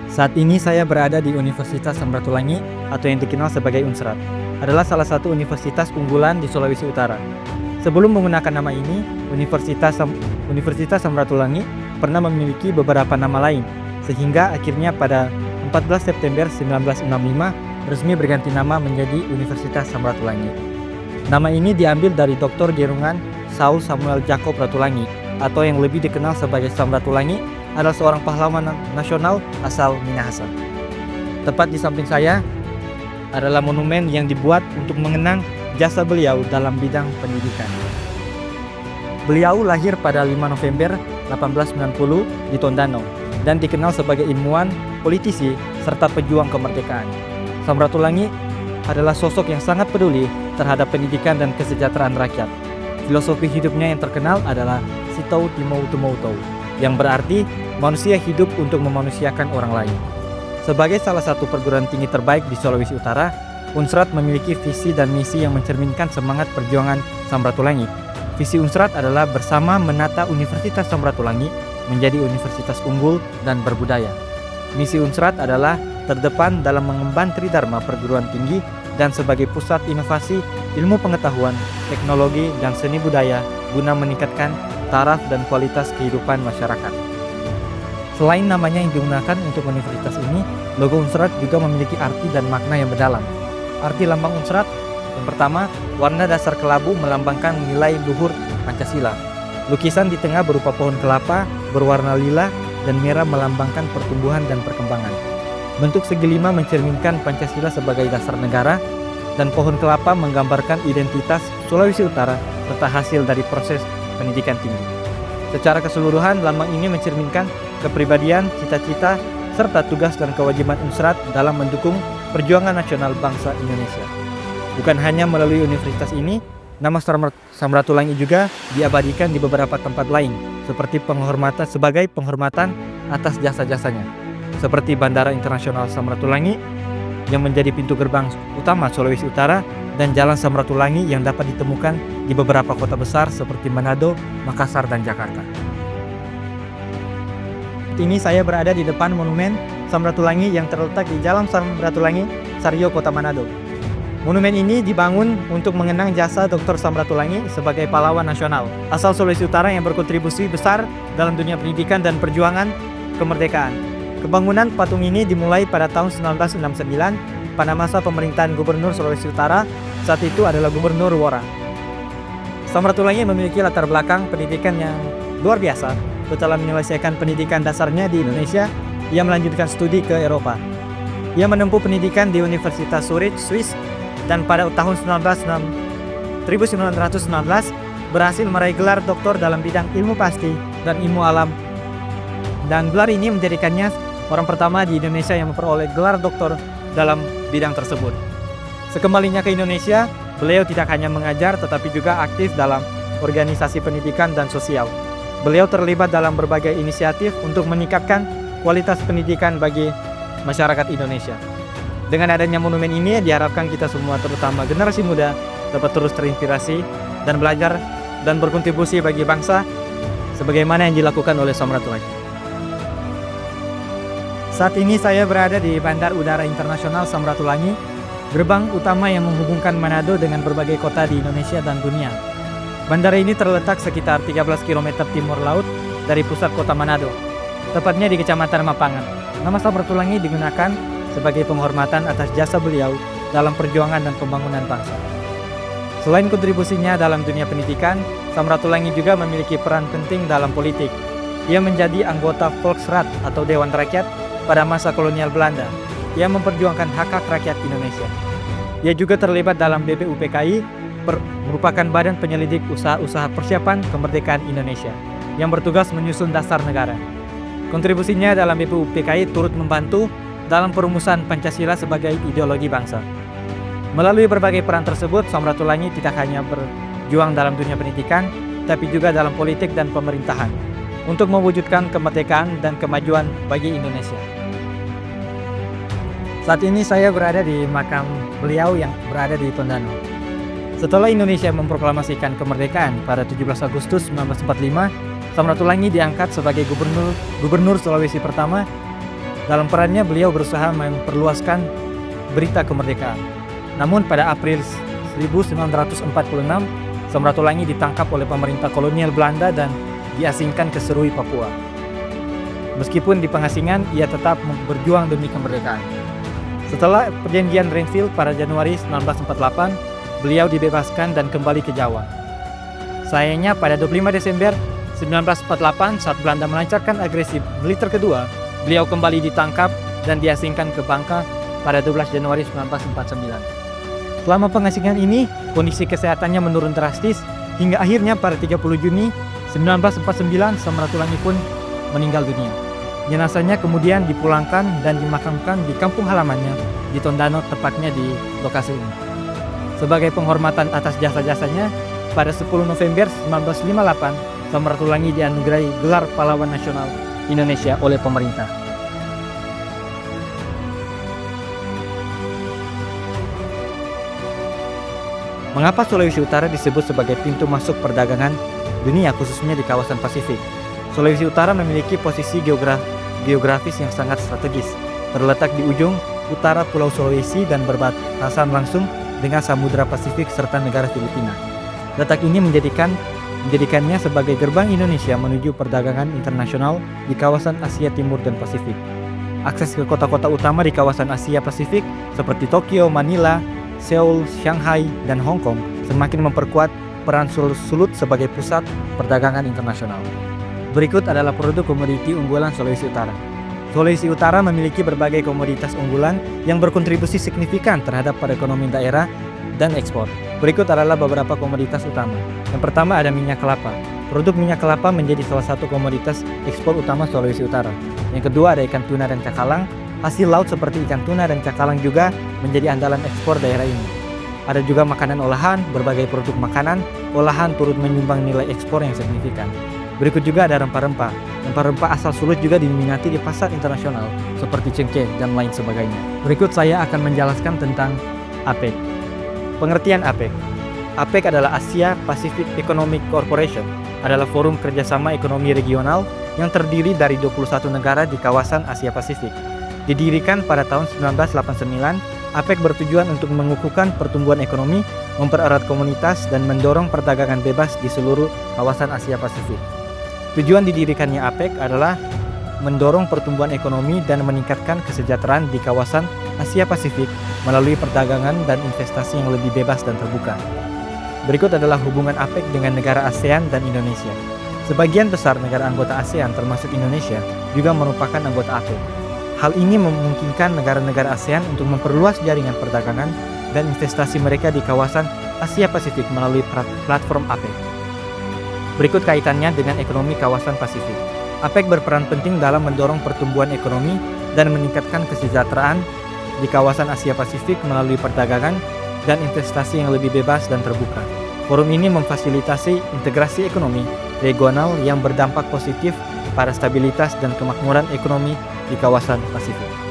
Saat ini saya berada di Universitas Samratulangi atau yang dikenal sebagai Unsrat. Adalah salah satu universitas unggulan di Sulawesi Utara. Sebelum menggunakan nama ini, Universitas Samratulangi pernah memiliki beberapa nama lain, sehingga akhirnya pada 14 September 1965 resmi berganti nama menjadi Universitas Samratulangi. Nama ini diambil dari Dr. Gerungan Saul Samuel Jacob Ratulangi, atau yang lebih dikenal sebagai Samratulangi, adalah seorang pahlawan nasional asal Minahasa. Tepat di samping saya adalah monumen yang dibuat untuk mengenang jasa beliau dalam bidang pendidikan. Beliau lahir pada 5 November 1890 di Tondano dan dikenal sebagai ilmuwan, politisi, serta pejuang kemerdekaan. Samratulangi adalah sosok yang sangat peduli terhadap pendidikan dan kesejahteraan rakyat. Filosofi hidupnya yang terkenal adalah Sitou Timou Tumoutou, yang berarti manusia hidup untuk memanusiakan orang lain. Sebagai salah satu perguruan tinggi terbaik di Sulawesi Utara, Unsrat memiliki visi dan misi yang mencerminkan semangat perjuangan Samratulangi. Visi Unsrat adalah bersama menata Universitas Samratulangi menjadi universitas unggul dan berbudaya. Misi Unsrat adalah terdepan dalam mengemban tridharma perguruan tinggi dan sebagai pusat inovasi, ilmu pengetahuan, teknologi, dan seni budaya guna meningkatkan taraf dan kualitas kehidupan masyarakat. Selain namanya yang digunakan untuk universitas ini, logo Unsrat juga memiliki arti dan makna yang mendalam. Arti lambang Unsrat, yang pertama, warna dasar kelabu melambangkan nilai luhur Pancasila. Lukisan di tengah berupa pohon kelapa berwarna lila dan merah melambangkan pertumbuhan dan perkembangan. Bentuk segi lima mencerminkan Pancasila sebagai dasar negara, dan pohon kelapa menggambarkan identitas Sulawesi Utara serta hasil dari proses pendidikan tinggi. Secara keseluruhan, lambang ini mencerminkan kepribadian, cita-cita, serta tugas dan kewajiban Unsrat dalam mendukung perjuangan nasional bangsa Indonesia. Bukan hanya melalui universitas ini, nama Samratulangi juga diabadikan di beberapa tempat lain, seperti sebagai penghormatan atas jasa-jasanya, seperti Bandara Internasional Samratulangi yang menjadi pintu gerbang utama Sulawesi Utara, dan Jalan Samratulangi yang dapat ditemukan di beberapa kota besar seperti Manado, Makassar, dan Jakarta. Ini saya berada di depan monumen Samratulangi yang terletak di Jalan Samratulangi, Sario, Kota Manado. Monumen ini dibangun untuk mengenang jasa Dr. Samratulangi sebagai pahlawan nasional asal Sulawesi Utara yang berkontribusi besar dalam dunia pendidikan dan perjuangan kemerdekaan. Kebangunan patung ini dimulai pada tahun 1969 pada masa pemerintahan Gubernur Sulawesi Utara, saat itu adalah Gubernur Wora. Samratulangi memiliki latar belakang pendidikan yang luar biasa. Setelah menyelesaikan pendidikan dasarnya di Indonesia, ia melanjutkan studi ke Eropa. Ia menempuh pendidikan di Universitas Zurich, Swiss, dan pada tahun 1919 berhasil meraih gelar doktor dalam bidang ilmu pasti dan ilmu alam. Dan gelar ini menjadikannya orang pertama di Indonesia yang memperoleh gelar doktor dalam bidang tersebut. Sekembalinya ke Indonesia, beliau tidak hanya mengajar tetapi juga aktif dalam organisasi pendidikan dan sosial. Beliau terlibat dalam berbagai inisiatif untuk meningkatkan kualitas pendidikan bagi masyarakat Indonesia. Dengan adanya monumen ini, diharapkan kita semua, terutama generasi muda, dapat terus terinspirasi dan belajar dan berkontribusi bagi bangsa sebagaimana yang dilakukan oleh Samratulangi. Saat ini saya berada di Bandar Udara Internasional Samratulangi, gerbang utama yang menghubungkan Manado dengan berbagai kota di Indonesia dan dunia. Bandara ini terletak sekitar 13 km timur laut dari pusat kota Manado, tepatnya di Kecamatan Mapangan. Nama Samratulangi digunakan sebagai penghormatan atas jasa beliau dalam perjuangan dan pembangunan bangsa. Selain kontribusinya dalam dunia pendidikan, Samratulangi juga memiliki peran penting dalam politik. Ia menjadi anggota Volksraad atau Dewan Rakyat pada masa kolonial Belanda. Ia memperjuangkan hak-hak rakyat Indonesia. Ia juga terlibat dalam BPUPKI, merupakan badan penyelidik usaha-usaha persiapan kemerdekaan Indonesia yang bertugas menyusun dasar negara. Kontribusinya dalam BPUPKI turut membantu dalam perumusan Pancasila sebagai ideologi bangsa. Melalui berbagai peran tersebut, Samratulangi tidak hanya berjuang dalam dunia pendidikan, tapi juga dalam politik dan pemerintahan untuk mewujudkan kemerdekaan dan kemajuan bagi Indonesia. Saat ini saya berada di makam beliau yang berada di Tondano. Setelah Indonesia memproklamasikan kemerdekaan pada 17 Agustus 1945, Samratulangi diangkat sebagai Gubernur Sulawesi pertama Dalam perannya beliau berusaha memperluaskan berita kemerdekaan. Namun pada April 1946, Samratulangi ditangkap oleh pemerintah kolonial Belanda dan diasingkan ke Serui, Papua. Meskipun di pengasingan, ia tetap berjuang demi kemerdekaan. Setelah perjanjian Renville pada Januari 1948, beliau dibebaskan dan kembali ke Jawa. Sayangnya pada 25 Desember 1948 saat Belanda melancarkan agresi militer kedua, beliau kembali ditangkap dan diasingkan ke Bangka pada 12 Januari 1949. Selama pengasingan ini, kondisi kesehatannya menurun drastis hingga akhirnya pada 30 Juni 1949 Samratulangi pun meninggal dunia. Jenazahnya kemudian dipulangkan dan dimakamkan di kampung halamannya di Tondano, tepatnya di lokasi ini. Sebagai penghormatan atas jasa-jasanya, pada 10 November 1958 Samratulangi dianugerahi gelar Pahlawan Nasional Indonesia oleh pemerintah. Mengapa Sulawesi Utara disebut sebagai pintu masuk perdagangan dunia, khususnya di kawasan Pasifik? Sulawesi Utara memiliki posisi geografis yang sangat strategis, terletak di ujung utara Pulau Sulawesi dan berbatasan langsung dengan Samudra Pasifik serta negara Filipina. Letak ini menjadikannya sebagai gerbang Indonesia menuju perdagangan internasional di kawasan Asia Timur dan Pasifik. Akses ke kota-kota utama di kawasan Asia Pasifik seperti Tokyo, Manila, Seoul, Shanghai, dan Hong Kong semakin memperkuat peran Sulut sebagai pusat perdagangan internasional. Berikut adalah produk komoditi unggulan Sulawesi Utara. Sulawesi Utara memiliki berbagai komoditas unggulan yang berkontribusi signifikan terhadap perekonomian daerah dan ekspor. Berikut adalah beberapa komoditas utama. Yang pertama ada minyak kelapa. Produk minyak kelapa menjadi salah satu komoditas ekspor utama Sulawesi Utara. Yang kedua ada ikan tuna dan cakalang. Hasil laut seperti ikan tuna dan cakalang juga menjadi andalan ekspor daerah ini. Ada juga makanan olahan, berbagai produk makanan olahan turut menyumbang nilai ekspor yang signifikan. Berikut juga ada rempah-rempah. Rempah-rempah asal Sulut juga diminati di pasar internasional seperti cengkeh dan lain sebagainya. Berikut saya akan menjelaskan tentang APEC. Pengertian APEC. APEC adalah Asia Pacific Economic Corporation, adalah forum kerjasama ekonomi regional yang terdiri dari 21 negara di kawasan Asia Pasifik. Didirikan pada tahun 1989, APEC bertujuan untuk mengukuhkan pertumbuhan ekonomi, mempererat komunitas, dan mendorong perdagangan bebas di seluruh kawasan Asia Pasifik. Tujuan didirikannya APEC adalah mendorong pertumbuhan ekonomi dan meningkatkan kesejahteraan di kawasan Asia Pasifik melalui perdagangan dan investasi yang lebih bebas dan terbuka. Berikut adalah hubungan APEC dengan negara ASEAN dan Indonesia. Sebagian besar negara anggota ASEAN termasuk Indonesia juga merupakan anggota APEC. Hal ini memungkinkan negara-negara ASEAN untuk memperluas jaringan perdagangan dan investasi mereka di kawasan Asia Pasifik melalui platform APEC. Berikut kaitannya dengan ekonomi kawasan Pasifik. APEC berperan penting dalam mendorong pertumbuhan ekonomi dan meningkatkan kesejahteraan di kawasan Asia Pasifik melalui perdagangan dan investasi yang lebih bebas dan terbuka. Forum ini memfasilitasi integrasi ekonomi regional yang berdampak positif pada stabilitas dan kemakmuran ekonomi di kawasan Pasifik.